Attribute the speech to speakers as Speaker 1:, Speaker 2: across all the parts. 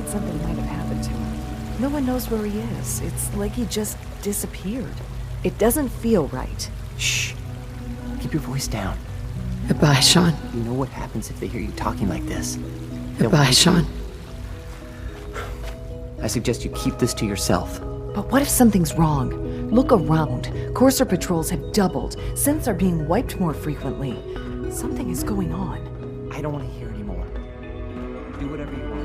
Speaker 1: that something might have happened to him. No one knows where he is. It's like he just disappeared. It doesn't feel right.
Speaker 2: Shh. Keep your voice down.
Speaker 3: Goodbye, Sean.
Speaker 2: You know what happens if they hear you talking like this?
Speaker 3: Goodbye, Sean.
Speaker 2: I suggest you keep this to yourself.
Speaker 1: But what if something's wrong? Look around. Courser patrols have doubled. Synths are being wiped more frequently. Something is going on.
Speaker 2: I don't want to hear anymore. Do whatever you want.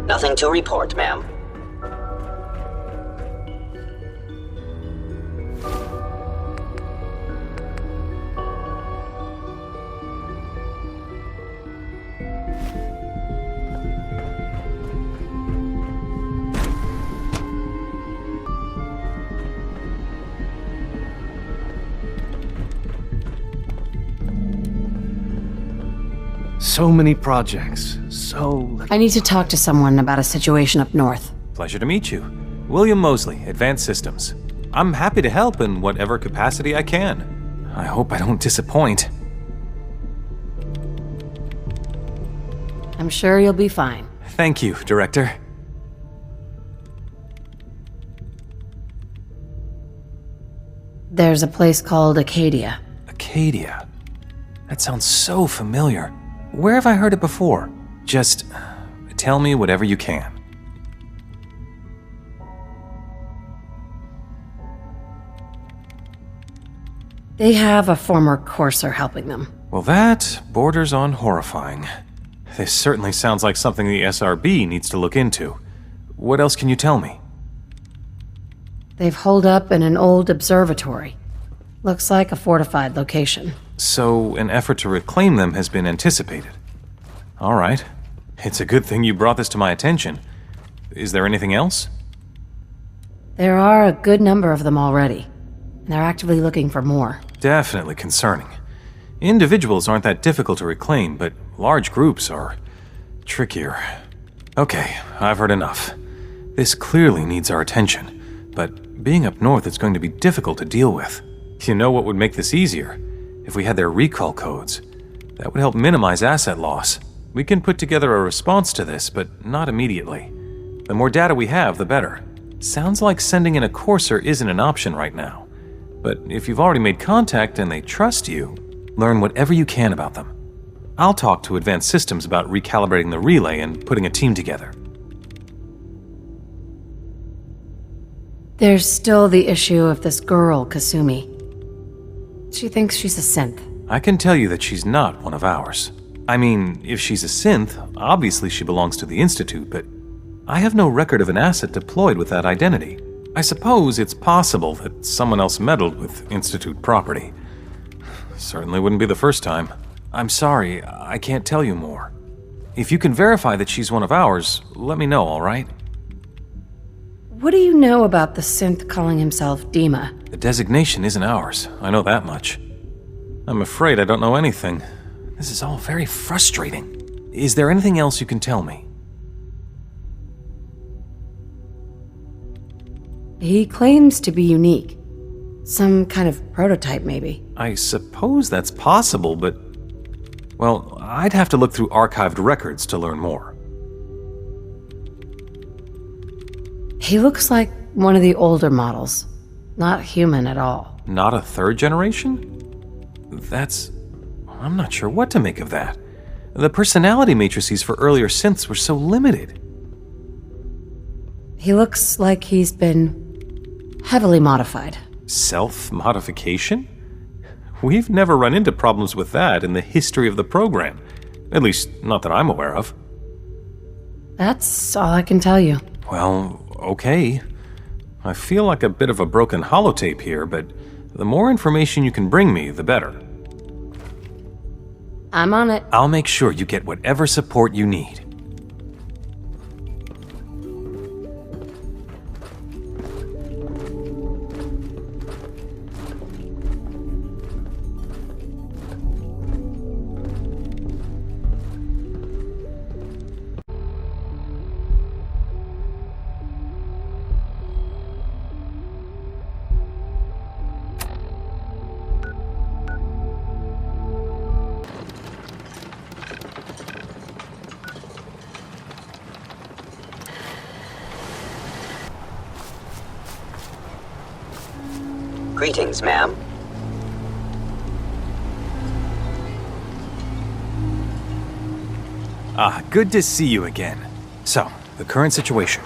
Speaker 4: Nothing to report, ma'am.
Speaker 5: So many projects, so...
Speaker 3: I need to talk to someone about a situation up north.
Speaker 6: Pleasure to meet you. William Mosley, Advanced Systems. I'm happy to help in whatever capacity I can. I hope I don't disappoint.
Speaker 3: I'm sure you'll be fine.
Speaker 6: Thank you, Director.
Speaker 3: There's a place called Acadia.
Speaker 6: Acadia. That sounds so familiar. Where have I heard it before? Just tell me whatever you can.
Speaker 3: They have a former courser helping them.
Speaker 6: Well, that borders on horrifying. This certainly sounds like something the SRB needs to look into. What else can you tell me?
Speaker 3: They've holed up in an old observatory. Looks like a fortified location.
Speaker 6: So, an effort to reclaim them has been anticipated. All right. It's a good thing you brought this to my attention. Is there anything else?
Speaker 3: There are a good number of them already. And they're actively looking for more.
Speaker 6: Definitely concerning. Individuals aren't that difficult to reclaim, but large groups are trickier. Okay, I've heard enough. This clearly needs our attention, but being up north is going to be difficult to deal with. You know what would make this easier? If we had their recall codes. That would help minimize asset loss. We can put together a response to this, but not immediately. The more data we have, the better. Sounds like sending in a courser isn't an option right now. But if you've already made contact and they trust you, learn whatever you can about them. I'll talk to Advanced Systems about recalibrating the relay and putting a team together.
Speaker 3: There's still the issue of this girl, Kasumi. She thinks she's a synth.
Speaker 6: I can tell you that she's not one of ours. I mean, if she's a synth, obviously she belongs to the Institute, but I have no record of an asset deployed with that identity. I suppose it's possible that someone else meddled with Institute property. Certainly wouldn't be the first time. I'm sorry, I can't tell you more. If you can verify that she's one of ours, let me know, all right?
Speaker 3: What do you know about the synth calling himself DIMA?
Speaker 6: The designation isn't ours, I know that much. I'm afraid I don't know anything. This is all very frustrating. Is there anything else you can tell me?
Speaker 3: He claims to be unique. Some kind of prototype, maybe.
Speaker 6: I suppose that's possible, but... well, I'd have to look through archived records to learn more.
Speaker 3: He looks like one of the older models. Not human at all.
Speaker 6: Not a third generation? I'm not sure what to make of that. The personality matrices for earlier synths were so limited.
Speaker 3: He looks like he's been heavily modified.
Speaker 6: Self-modification? We've never run into problems with that in the history of the program. At least, not that I'm aware of.
Speaker 3: That's all I can tell you.
Speaker 6: Well, okay. I feel like a bit of a broken holotape here, but the more information you can bring me, the better.
Speaker 3: I'm on it.
Speaker 6: I'll make sure you get whatever support you need.
Speaker 4: Greetings, ma'am.
Speaker 6: Ah, good to see you again. So, the current situation.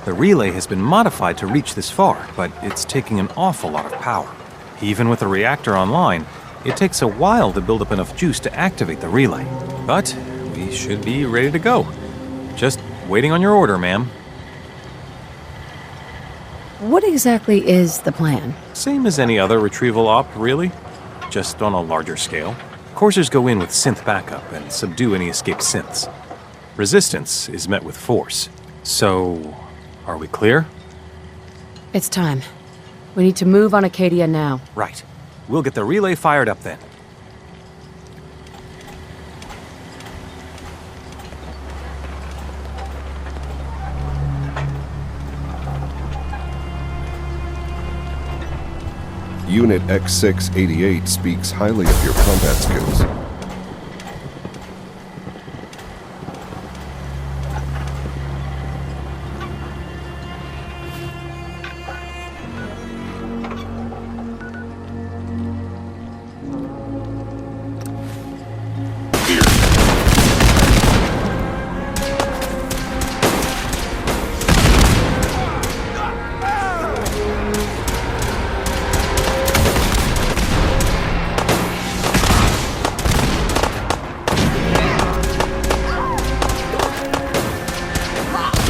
Speaker 6: The relay has been modified to reach this far, but it's taking an awful lot of power. Even with the reactor online, it takes a while to build up enough juice to activate the relay. But we should be ready to go. Just waiting on your order, ma'am.
Speaker 3: What exactly is the plan?
Speaker 6: Same as any other retrieval op, really. Just on a larger scale. Coursers go in with synth backup and subdue any escaped synths. Resistance is met with force. So, are we clear?
Speaker 3: It's time. We need to move on Acadia now.
Speaker 6: Right. We'll get the relay fired up then.
Speaker 7: Unit X688 speaks highly of your combat skills.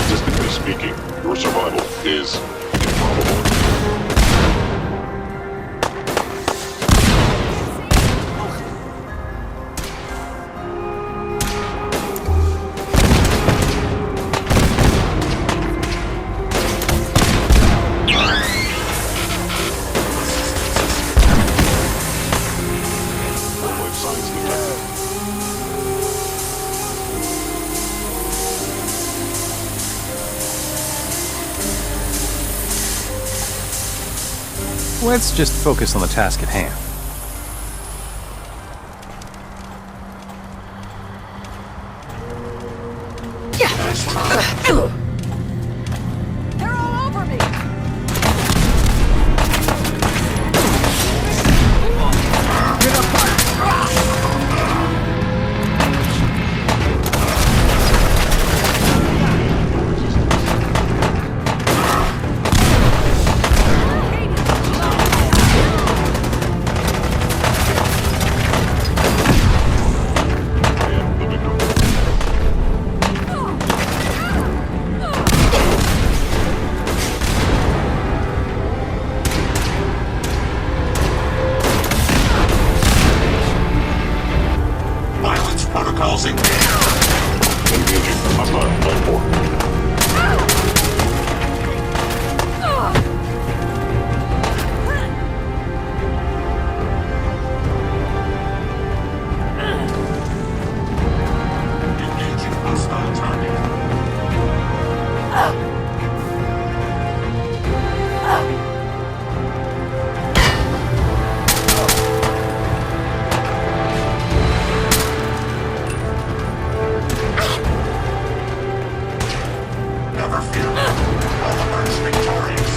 Speaker 8: Statistically speaking, your survival is improbable. Life signs detected.
Speaker 6: Let's just focus on the task at hand.
Speaker 1: They're all over me!
Speaker 8: And the victor. Violence protocols engaged. Engaging hostile platform. Engaging hostile target. Never fear. Oliver's victorious.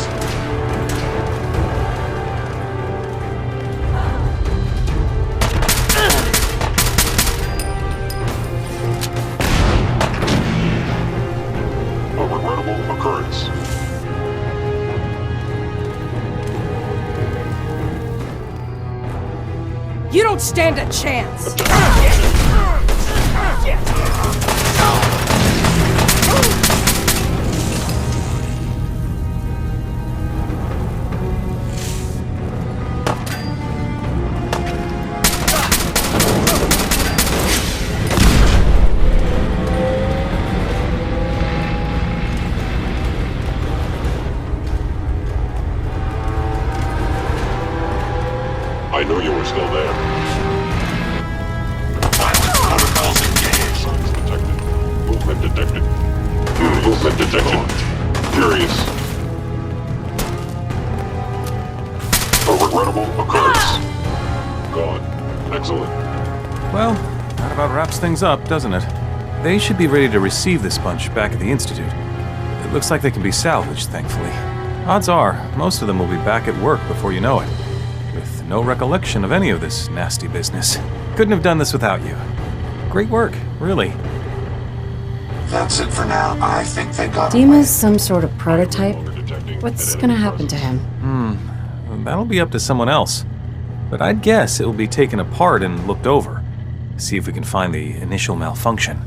Speaker 8: A regrettable occurrence.
Speaker 1: You don't stand a chance!
Speaker 8: I knew you were still there. Violence protocols engaged. Signs detected. Movement detected. Movement detected. Furious. A regrettable occurrence. Gone. Excellent.
Speaker 6: Well, that about wraps things up, doesn't it? They should be ready to receive this bunch back at the Institute. It looks like they can be salvaged, thankfully. Odds are, most of them will be back at work before you know it. no recollection of any of this nasty business. Couldn't have done this without you. Great work, really.
Speaker 4: That's it for now. I think they got
Speaker 3: DIMA's some sort of prototype. What's gonna happen to him?
Speaker 6: That'll be up to someone else. But I'd guess it will be taken apart and looked over. See if we can find the initial malfunction.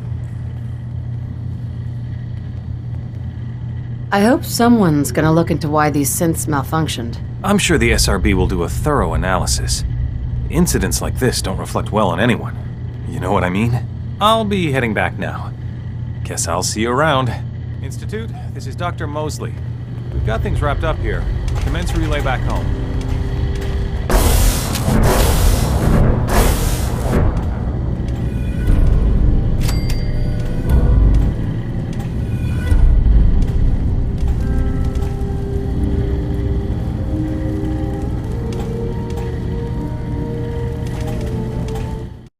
Speaker 3: I hope someone's gonna look into why these synths malfunctioned.
Speaker 6: I'm sure the SRB will do a thorough analysis. Incidents like this don't reflect well on anyone. You know what I mean? I'll be heading back now. Guess I'll see you around. Institute, this is Dr. Mosley. We've got things wrapped up here. Commence relay back home.